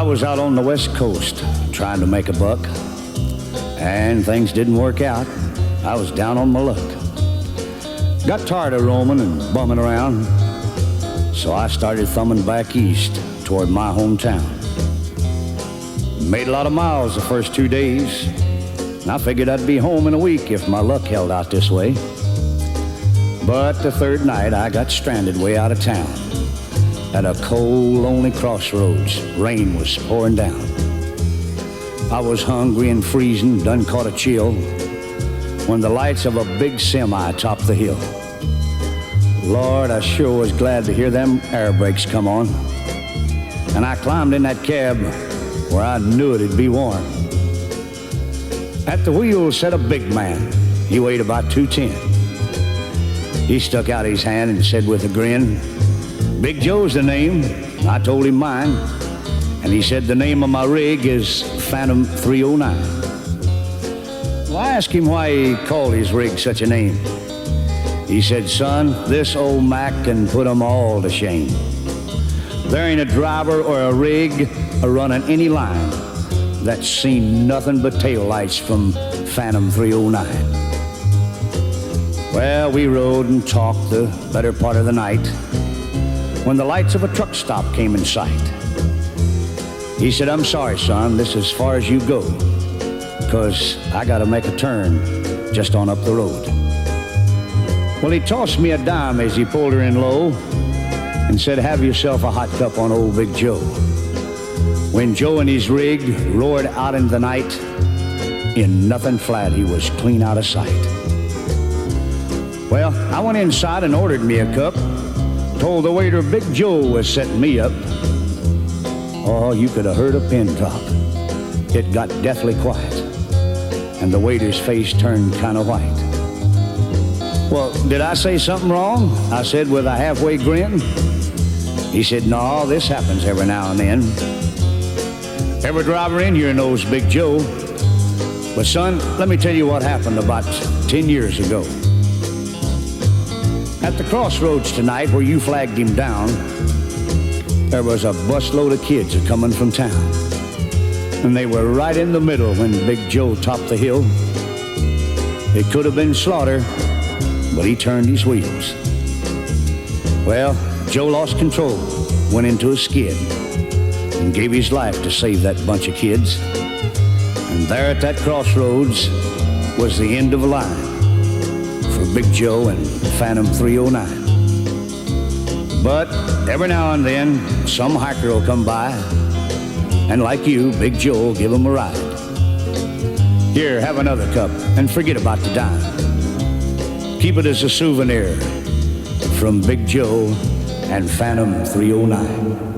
was out on the West Coast trying to make a buck, and things didn't work out. I was down on my luck. Got tired of roaming and bumming around, so I started thumbing back east toward my hometown. Made a lot of miles the first 2 days, and I figured I'd be home in a week if my luck held out this way. But the third night I got stranded way out of town at a cold, lonely crossroads. Rain was pouring down. I was hungry and freezing, done caught a chill, when the lights of a big semi topped the hill. Lord, I sure was glad to hear them air brakes come on. And I climbed in that cab where I knew it'd be warm. At the wheel sat a big man. He weighed about 210. He stuck out his hand and said with a grin, "Big Joe's the name." I told him mine, and he said the name of my rig is Phantom 309. Well, I asked him why he called his rig such a name. He said, "Son, this old Mac can put 'em all to shame. There ain't a driver or a rig a-running any line that's seen nothing but taillights from Phantom 309. Well, we rode and talked the better part of the night when the lights of a truck stop came in sight. He said, "I'm sorry, son, this is as far as you go, 'cause I gotta make a turn just on up the road." Well, he tossed me a dime as he pulled her in low and said, "Have yourself a hot cup on old Big Joe." When Joe and his rig roared out into the night, in nothing flat, he was clean out of sight. Well, I went inside and ordered me a cup, told the waiter Big Joe was setting me up. Oh, you could have heard a pin drop. It got deathly quiet, and the waiter's face turned kind of white. "Well, did I say something wrong?" I said with a halfway grin. He said, "No, this happens every now and then. Every driver in here knows Big Joe. But son, let me tell you what happened about 10 years ago. At the crossroads tonight where you flagged him down, there was a busload of kids a-coming from town. And they were right in the middle when Big Joe topped the hill. It could have been slaughter, but he turned his wheels. Well, Joe lost control, went into a skid, and gave his life to save that bunch of kids. And there at that crossroads was the end of a line for Big Joe and Phantom 309. But every now and then, some hiker will come by, and like you, Big Joe will give him a ride. Here, have another cup, and forget about the dime. Keep it as a souvenir from Big Joe and Phantom 309.